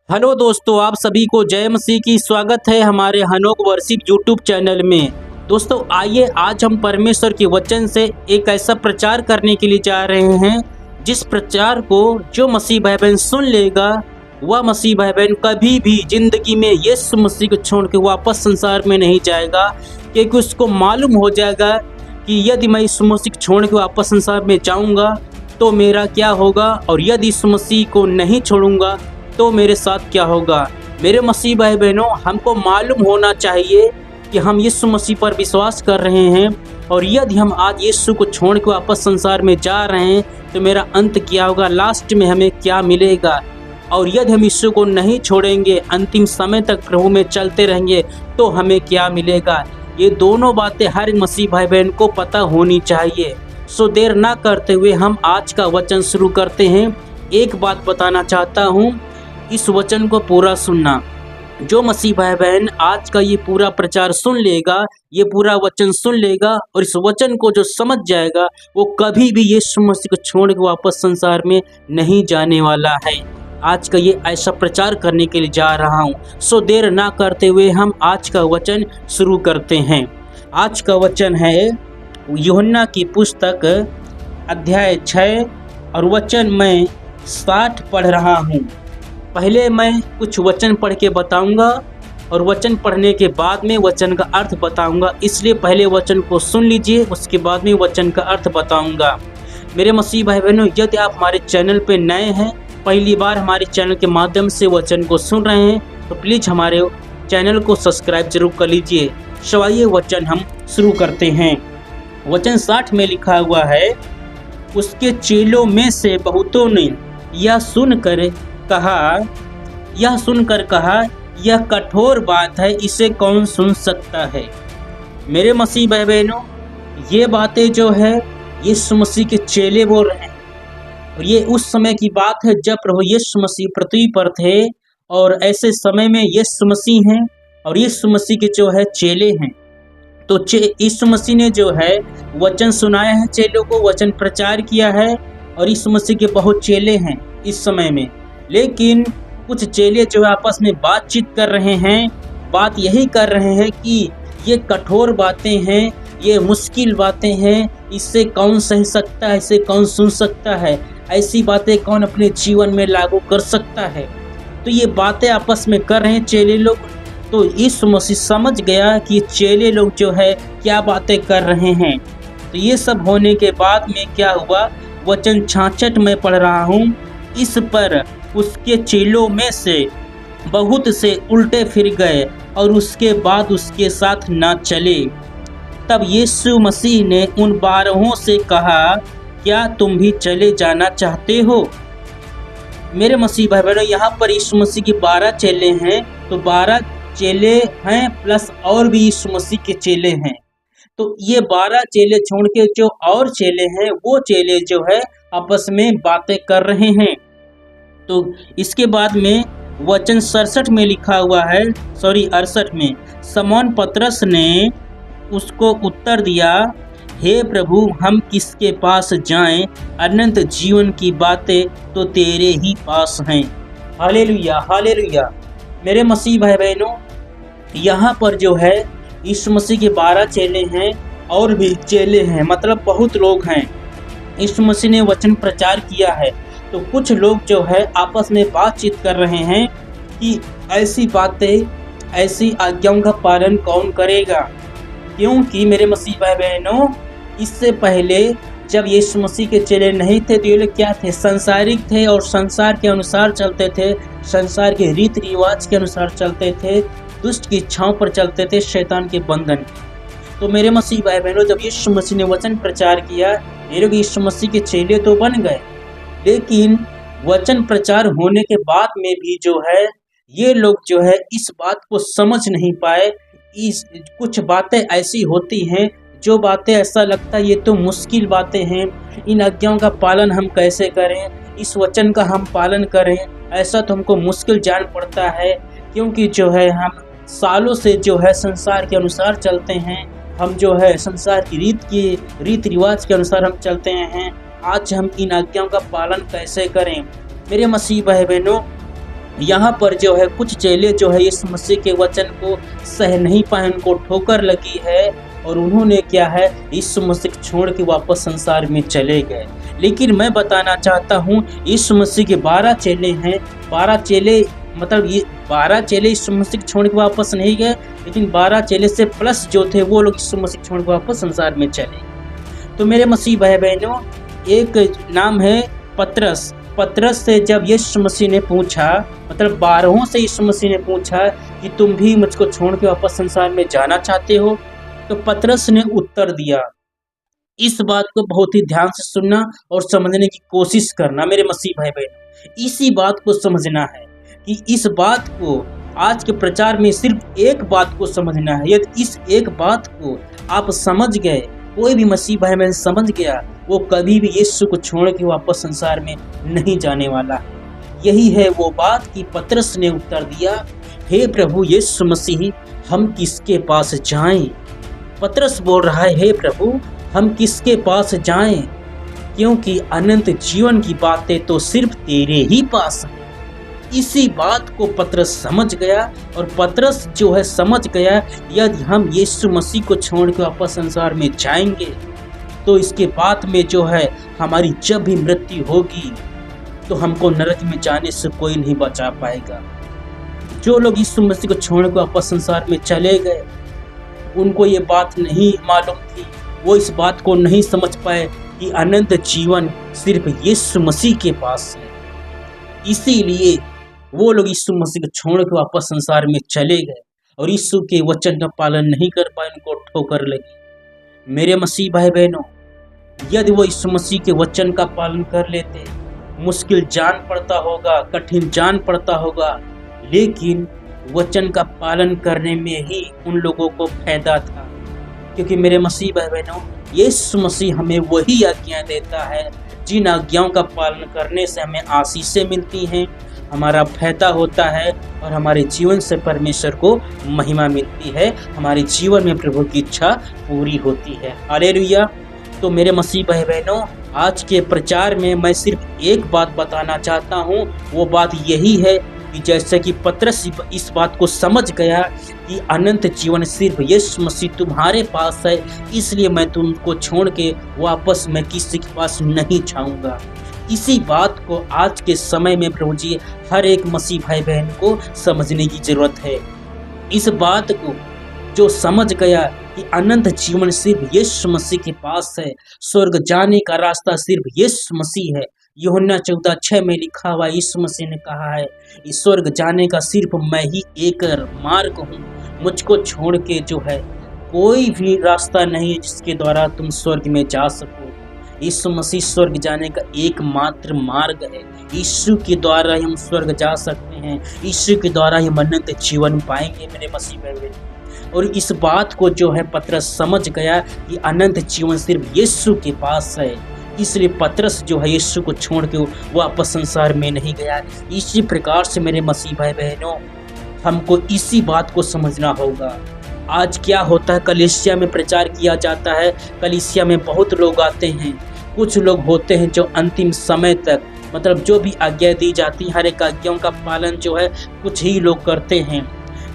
Hello दोस्तों, आप सभी को जय मसीह की स्वागत है हमारे हनोक वर्शिप यूट्यूब चैनल में। दोस्तों आइए आज हम परमेश्वर के वचन से एक ऐसा प्रचार करने के लिए जा रहे हैं जिस प्रचार को जो मसीह भाई बहन सुन लेगा वह मसीह भाई बहन कभी भी जिंदगी में यीशु मसीह को छोड़ के वापस संसार में नहीं जाएगा, क्योंकि उसको मालूम हो जाएगा कि यदि मैं यीशु मसीह को छोड़ के वापस संसार में जाऊंगा तो मेरा क्या होगा, और यदि यीशु मसीह को नहीं छोड़ूंगा तो मेरे साथ क्या होगा। मेरे मसीह भाई बहनों, हमको मालूम होना चाहिए कि हम यीशु मसीह पर विश्वास कर रहे हैं, और यदि हम आज यीशु को छोड़ के वापस संसार में जा रहे हैं तो मेरा अंत क्या होगा, लास्ट में हमें क्या मिलेगा। और यदि हम यीशु को नहीं छोड़ेंगे, अंतिम समय तक प्रभु में चलते रहेंगे तो हमें क्या मिलेगा। ये दोनों बातें हर मसीह भाई बहन को पता होनी चाहिए। सो देर ना करते हुए हम आज का वचन शुरू करते हैं। एक बात बताना चाहता हूँ, इस वचन को पूरा सुनना। जो मसीह भाई बहन आज का ये पूरा प्रचार सुन लेगा, ये पूरा वचन सुन लेगा और इस वचन को जो समझ जाएगा, वो कभी भी यीशु मसीह को छोड़ के वापस संसार में नहीं जाने वाला है। आज का ये ऐसा प्रचार करने के लिए जा रहा हूँ। सो देर ना करते हुए हम आज का वचन शुरू करते हैं। आज का वचन है यूहन्ना की पुस्तक अध्याय 6 और वचन मैं 60 पढ़ रहा हूँ। पहले मैं कुछ वचन पढ़ के बताऊंगा और वचन पढ़ने के बाद में वचन का अर्थ बताऊंगा, इसलिए पहले वचन को सुन लीजिए, उसके बाद में वचन का अर्थ बताऊंगा। मेरे मसीह भाई बहनों, यदि आप हमारे चैनल पे नए हैं, पहली बार हमारे चैनल के माध्यम से वचन को सुन रहे हैं, तो प्लीज़ हमारे चैनल को सब्सक्राइब जरूर कर लीजिए। सवाइए वचन हम शुरू करते हैं। वचन 60 में लिखा हुआ है, उसके चेलों में से बहुतों ने यह सुनकर कहा, यह कठोर बात है, इसे कौन सुन सकता है। मेरे मसीह भाई बहनों, ये बातें जो है यीशु मसीह के चेले बोल रहे हैं, और ये उस समय की बात है जब प्रभु यीशु मसीह पृथ्वी पर थे, और ऐसे समय में यीशु मसीह हैं और यीशु मसीह के जो है चेले हैं। तो यीशु मसीह ने जो है वचन सुनाया है, चेलों को वचन प्रचार किया है, और यीशु मसीह के बहुत चेले हैं इस समय में। लेकिन कुछ चेले जो आपस में बातचीत कर रहे हैं, बात यही कर रहे हैं कि ये कठोर बातें हैं, ये मुश्किल बातें हैं, इससे कौन सह सकता है, इसे कौन सुन सकता है, ऐसी बातें कौन अपने जीवन में लागू कर सकता है। तो ये बातें आपस में कर रहे हैं चेले लोग। तो यीशु मसीह समझ गया कि चेले लोग जो है क्या बातें कर रहे हैं। तो ये सब होने के बाद में क्या हुआ, वचन 66 में पढ़ रहा हूँ। इस पर उसके चेलों में से बहुत से उल्टे फिर गए और उसके बाद उसके साथ ना चले। तब यीशु मसीह ने उन 12 से कहा, क्या तुम भी चले जाना चाहते हो। मेरे मसीह भाई बहनों, यहाँ पर यीशु मसीह के 12 चेले हैं, तो 12 चेले हैं प्लस और भी यीशु मसीह के चेले हैं। तो ये 12 चेले छोड़ के जो और चेले हैं, वो चेले जो है आपस में बातें कर रहे हैं। तो इसके बाद में वचन 67 में लिखा हुआ है, 68 में, शमौन पतरस ने उसको उत्तर दिया, हे प्रभु, हम किसके पास जाएं, अनंत जीवन की बातें तो तेरे ही पास हैं। Hallelujah, hallelujah. मेरे मसीह भाई बहनों, यहाँ पर जो है यीशु मसीह के 12 चेले हैं और भी चेले हैं, मतलब बहुत लोग हैं। यीशु मसीह ने वचन प्रचार किया है, तो कुछ लोग जो है आपस में बातचीत कर रहे हैं कि ऐसी बातें, ऐसी आज्ञाओं का पालन कौन करेगा। क्योंकि मेरे मसीह भाई बहनों, इससे पहले जब यीशु मसीह के चेले नहीं थे तो ये लोग क्या थे, संसारिक थे और संसार के अनुसार चलते थे, संसार के रीति रिवाज के अनुसार चलते थे, दुष्ट की इच्छाओं पर चलते थे, शैतान के बंधन। तो मेरे मसीह भाई बहनों, जब यीशु मसीह ने वचन प्रचार किया, ये लोग यीशु मसीह के चेले तो बन गए, लेकिन वचन प्रचार होने के बाद में भी जो है ये लोग जो है इस बात को समझ नहीं पाए। कुछ बातें ऐसी होती हैं, जो बातें ऐसा लगता है ये तो मुश्किल बातें हैं, इन आज्ञाओं का पालन हम कैसे करें, इस वचन का हम पालन करें, ऐसा तो हमको मुश्किल जान पड़ता है। क्योंकि जो है हम सालों से जो है संसार के अनुसार चलते हैं, हम जो है संसार की रीत रिवाज के अनुसार हम चलते हैं। आज हम इन आज्ञाओं का पालन कैसे करें। मेरे मसीह भाई बहनों, यहाँ पर जो है कुछ चेले जो है यीशु मसीह के वचन को सह नहीं पाए, उनको ठोकर लगी है और उन्होंने क्या है यीशु मसीह को छोड़ के वापस संसार में चले गए। लेकिन मैं बताना चाहता हूँ यीशु मसीह के 12 चेले हैं, 12 चेले मतलब ये 12 चेले यीशु मसीह को छोड़ के वापस नहीं गए, लेकिन 12 चेले से प्लस जो थे वो लोग यीशु मसीह को छोड़ के वापस संसार में चले। तो मेरे मसीह भाई बहनों, एक नाम है पतरस। पतरस से जब यीशु मसीह ने पूछा, मतलब 12 से यीशु मसीह ने पूछा कि तुम भी मुझको छोड़ के वापस संसार में जाना चाहते हो, तो पतरस ने उत्तर दिया। इस बात को बहुत ही ध्यान से सुनना और समझने की कोशिश करना मेरे मसीह भाई बहनों। इसी बात को समझना है कि इस बात को आज के प्रचार में सिर्फ एक बात को समझना है। यदि इस एक बात को आप समझ गए, कोई भी मसीह भाई बहन समझ गया, वो कभी भी यीशु को छोड़ के वापस संसार में नहीं जाने वाला है। यही है वो बात कि पतरस ने उत्तर दिया, हे प्रभु यीशु मसीह, हम किसके पास जाएं? पतरस बोल रहा है, हे प्रभु हम किसके पास जाएं? क्योंकि अनंत जीवन की बातें तो सिर्फ तेरे ही पास हैं। इसी बात को पतरस समझ गया और पतरस जो है समझ गया, यदि हम यीशु मसीह को छोड़ के वापस संसार में जाएंगे तो इसके बाद में जो है हमारी जब भी मृत्यु होगी तो हमको नरक में जाने से कोई नहीं बचा पाएगा। जो लोग यीशु मसीह को छोड़ के वापस संसार में चले गए, उनको ये बात नहीं मालूम थी, वो इस बात को नहीं समझ पाए कि अनंत जीवन सिर्फ यीशु मसीह के पास है। इसीलिए वो लोग यीशु मसीह को छोड़ के वापस संसार में चले गए और यीशु के वचन का पालन नहीं कर पाए, उनको ठोकर लगी। मेरे मसीह भाई बहनों, यदि वो यीशु मसीह के वचन का पालन कर लेते, मुश्किल जान पड़ता होगा, कठिन जान पड़ता होगा, लेकिन वचन का पालन करने में ही उन लोगों को फायदा था। क्योंकि मेरे मसीह भाई बहनों, यीशु मसीह हमें वही आज्ञा देता है जिन आज्ञाओं का पालन करने से हमें आशीषें मिलती हैं, हमारा फायदा होता है और हमारे जीवन से परमेश्वर को महिमा मिलती है, हमारे जीवन में प्रभु की इच्छा पूरी होती है। हालेलुया। तो मेरे मसीह भाई बहनों, आज के प्रचार में मैं सिर्फ एक बात बताना चाहता हूँ, वो बात यही है कि जैसे कि पतरस इस बात को समझ गया कि अनंत जीवन सिर्फ यीशु मसीह तुम्हारे पास है, इसलिए मैं तुमको छोड़ के वापस मैं किसी के पास नहीं जाऊंगा। इसी बात को आज के समय में प्रभु जी हर एक मसीह भाई बहन को समझने की जरूरत है। इस बात को जो समझ गया कि अनंत जीवन सिर्फ यीशु मसीह के पास है, स्वर्ग जाने का रास्ता सिर्फ यीशु मसीह है। यूहन्ना 14:6 में लिखा हुआ यीशु मसीह ने कहा है, इस स्वर्ग जाने का सिर्फ मैं ही एक मार्ग हूँ, मुझको छोड़ के जो है कोई भी रास्ता नहीं है जिसके द्वारा तुम स्वर्ग में जा सको। यीशु मसीह स्वर्ग जाने का एकमात्र मार्ग है। यीशु के द्वारा हम स्वर्ग जा सकते हैं, यीशु के द्वारा हम अनंत जीवन पाएंगे मेरे मसीह भाई। और इस बात को जो है पतरस समझ गया कि अनंत जीवन सिर्फ यीशु के पास है, इसलिए पतरस जो है यीशु को छोड़ के वापस संसार में नहीं गया। इसी प्रकार से मेरे मसीह भाई बहनों, हमको इसी बात को समझना होगा। आज क्या होता है, कलीसिया में प्रचार किया जाता है, कलीसिया में बहुत लोग आते हैं, कुछ लोग होते हैं जो अंतिम समय तक मतलब जो भी आज्ञा दी जाती है, हर एक आज्ञाओं का पालन जो है कुछ ही लोग करते हैं।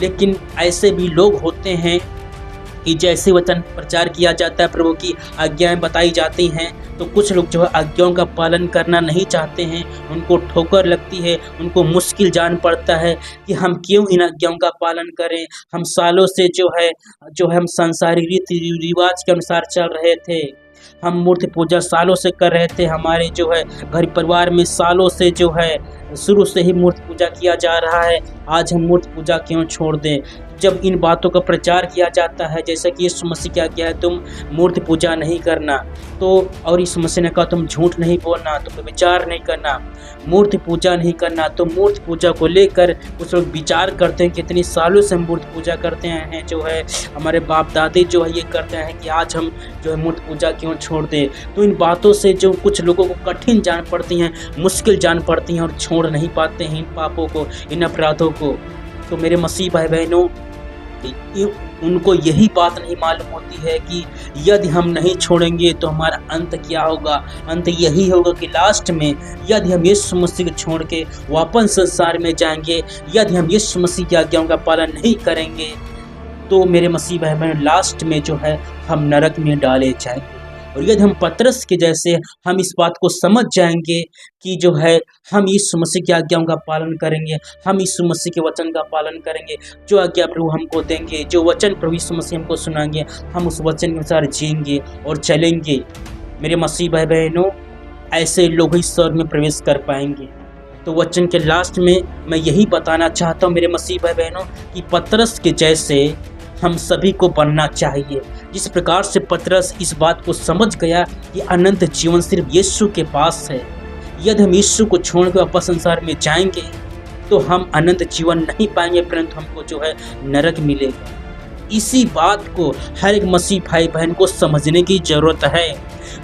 लेकिन ऐसे भी लोग होते हैं कि जैसे वचन प्रचार किया जाता है, प्रभु की आज्ञाएं बताई जाती हैं, तो कुछ लोग जो है आज्ञाओं का पालन करना नहीं चाहते हैं, उनको ठोकर लगती है, उनको मुश्किल जान पड़ता है कि हम क्यों इन आज्ञाओं का पालन करें। हम सालों से जो है हम संसारी रीति रिवाज के अनुसार चल रहे थे, हम मूर्ति पूजा सालों से कर रहे थे, हमारे जो है घर परिवार में सालों से जो है शुरू से ही मूर्ति पूजा किया जा रहा है, आज हम मूर्ति पूजा क्यों छोड़ दें। जब इन बातों का प्रचार किया जाता है, जैसे कि यीशु मसीह क्या किया है, तुम मूर्ति पूजा नहीं करना, तो और यीशु मसीह ने कहा तुम झूठ नहीं बोलना, तुम विचार नहीं करना, मूर्ति पूजा नहीं करना। तो मूर्ति पूजा को लेकर कुछ लोग विचार करते हैं, कितनी सालों से हम मूर्ति पूजा करते हैं, जो है हमारे बाप दादी जो है ये करते हैं कि आज हम जो है मूर्ति पूजा क्यों छोड़ दें। तो इन बातों से जो कुछ लोगों को कठिन जान पड़ती हैं, मुश्किल जान पड़ती हैं और छोड़ नहीं पाते हैं इन पापों को, इन अपराधों को। तो मेरे मसीह भाई बहनों, उनको यही बात नहीं मालूम होती है कि यदि हम नहीं छोड़ेंगे तो हमारा अंत क्या होगा। अंत यही होगा कि लास्ट में यदि हम यीशु मसीह को छोड़ के वापस संसार में जाएंगे, यदि हम यीशु मसीह की आज्ञाओं का पालन नहीं करेंगे, तो मेरे मसीह भाई बहन लास्ट में जो है हम नरक में डाले जाएंगे। और यदि हम पतरस के जैसे हम इस बात को समझ जाएंगे कि जो है हम यीशु मसीह की आज्ञाओं का पालन करेंगे, हम यीशु मसीह के वचन का पालन करेंगे, जो आज्ञा प्रभु हमको देंगे, जो वचन प्रभु यीशु मसीह हमको सुनाएंगे, हम उस वचन के अनुसार जिएंगे और चलेंगे, मेरे मसीह भाई बहनों ऐसे लोग ही स्वर्ग में प्रवेश कर पाएंगे। तो वचन के लास्ट में मैं यही बताना चाहता हूँ मेरे मसीह भाई बहनों कि पतरस के जैसे हम सभी को बनना चाहिए। जिस प्रकार से पतरस इस बात को समझ गया कि अनंत जीवन सिर्फ यीशु के पास है, यदि हम यीशु को छोड़ कर वापस संसार में जाएंगे तो हम अनंत जीवन नहीं पाएंगे, परंतु हमको जो है नरक मिलेगा। इसी बात को हर एक मसीह भाई बहन को समझने की जरूरत है।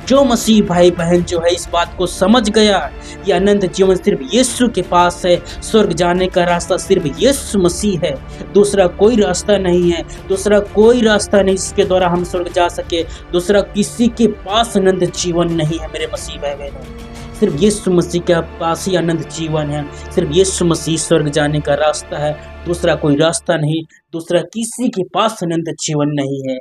जो मसीह भाई बहन जो है इस बात को समझ गया कि अनंत जीवन सिर्फ यीशु के पास है, स्वर्ग जाने का रास्ता सिर्फ यीशु मसीह है, दूसरा कोई रास्ता नहीं है, दूसरा कोई रास्ता नहीं जिसके द्वारा हम स्वर्ग जा सके, दूसरा किसी के पास अनंत जीवन नहीं है मेरे मसीह भाई बहन। सिर्फ यीशु मसीह के पास ही अनंत जीवन है, सिर्फ यीशु मसीह स्वर्ग जाने का रास्ता है, दूसरा कोई रास्ता नहीं, दूसरा किसी के पास अनंत जीवन नहीं है,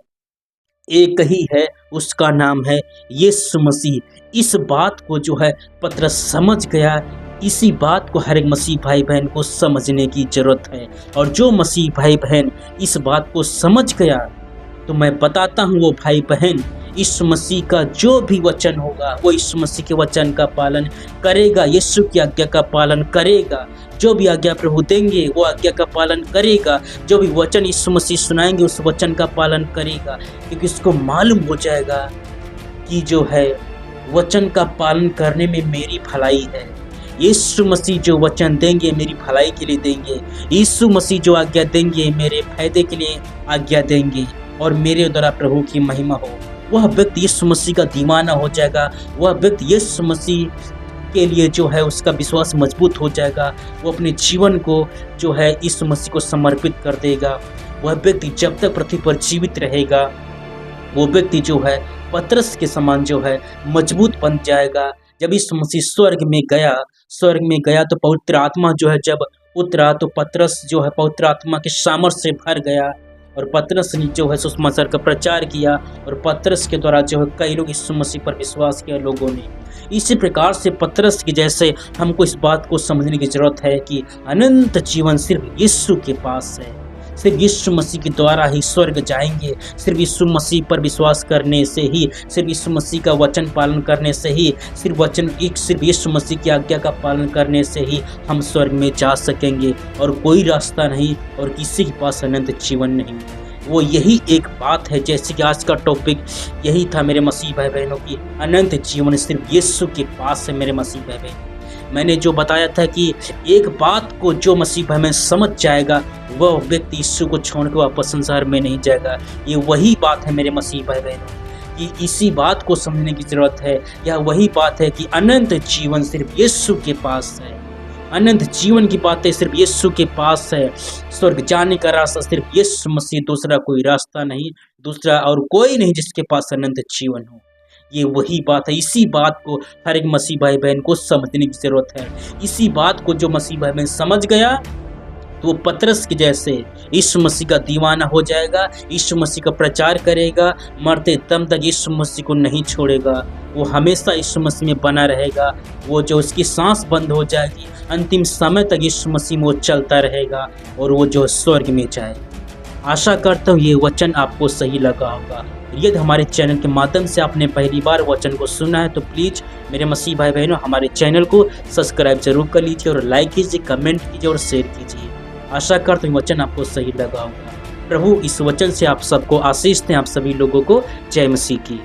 एक ही है, उसका नाम है यीशु मसीह। इस बात को जो है पतरस समझ गया। इसी बात को हर एक मसीह भाई बहन को समझने की जरूरत है। और जो मसीह भाई बहन इस बात को समझ गया तो मैं बताता हूँ वो भाई बहन यीशु मसीह का जो भी वचन होगा वो यीशु मसीह के वचन का पालन करेगा, यीशु की आज्ञा का पालन करेगा, जो भी आज्ञा प्रभु देंगे वो आज्ञा का पालन करेगा, जो भी वचन यीशु मसीह सुनाएंगे उस वचन का पालन करेगा, क्योंकि उसको मालूम हो जाएगा कि जो है वचन का पालन करने में मेरी भलाई है। यीशु मसीह जो वचन देंगे मेरी भलाई के लिए देंगे, यीशु मसीह जो आज्ञा देंगे मेरे फायदे के लिए आज्ञा देंगे और मेरे द्वारा प्रभु की महिमा हो। वह व्यक्ति यीशु मसीह का दीवाना हो जाएगा, वह व्यक्ति यीशु मसीह के लिए जो है उसका विश्वास मजबूत हो जाएगा, वो अपने जीवन को जो है यीशु मसीह को समर्पित कर देगा। वह व्यक्ति जब तक पृथ्वी पर जीवित रहेगा वो व्यक्ति जो है पतरस के समान जो है मजबूत बन जाएगा। जब यीशु मसीह स्वर्ग में गया तो पवित्र आत्मा जो है जब उतरा तो पतरस जो है पवित्र आत्मा के सामर्थ्य से भर गया और पतरस ने जो है सुसमाचार का प्रचार किया और पतरस के द्वारा जो है कई लोग यीशु मसीह पर विश्वास किया लोगों ने। इसी प्रकार से पतरस के जैसे हमको इस बात को समझने की जरूरत है कि अनंत जीवन सिर्फ यीशु के पास है, सिर्फ यीशु मसीह के द्वारा ही स्वर्ग जाएंगे, सिर्फ यीशु मसीह पर विश्वास करने से ही, सिर्फ यीशु मसीह का वचन पालन करने से ही, सिर्फ यीशु मसीह की आज्ञा का पालन करने से ही हम स्वर्ग में जा सकेंगे और कोई रास्ता नहीं और किसी के पास अनंत जीवन नहीं। वो यही एक बात है, जैसे कि आज का टॉपिक यही था मेरे मसीह भाई बहनों की, अनंत जीवन सिर्फ यीशु के पास है मेरे मसीह भाई बहन। मैंने जो बताया था कि एक बात को जो मसीह भाई में समझ जाएगा वह व्यक्ति यीशु को छोड़ के वापस संसार में नहीं जाएगा। ये वही बात है मेरे मसीह भाई बहनों कि इसी बात को समझने की जरूरत है। यह वही बात है कि अनंत जीवन सिर्फ यीशु के पास है, अनंत जीवन की बातें सिर्फ यीशु के पास है, स्वर्ग जाने का रास्ता सिर्फ यीशु मसीह, दूसरा कोई रास्ता नहीं, दूसरा और कोई नहीं जिसके पास अनंत जीवन हो। ये वही बात है। इसी बात को हर एक मसीह भाई बहन को समझने की जरूरत है। इसी बात को जो मसीह भाई बहन समझ गया तो वो पतरस के जैसे यीशु मसीह का दीवाना हो जाएगा, यीशु मसीह का प्रचार करेगा, मरते दम तक यीशु मसीह को नहीं छोड़ेगा, वो हमेशा यीशु मसीह में बना रहेगा। वो जो उसकी सांस बंद हो जाएगी अंतिम समय तक यीशु मसीह में वो चलता रहेगा और वो जो स्वर्ग में जाएगा। आशा करता हूँ ये वचन आपको सही लगा होगा। यदि हमारे चैनल के माध्यम से आपने पहली बार वचन को सुना है तो प्लीज़ मेरे मसीह भाई बहनों हमारे चैनल को सब्सक्राइब जरूर कर लीजिए और लाइक कीजिए, कमेंट कीजिए और शेयर कीजिए। आशा करता हूँ वचन आपको सही लगा होगा। प्रभु इस वचन से आप सबको आशीष दें। आप सभी लोगों को जय मसीह की।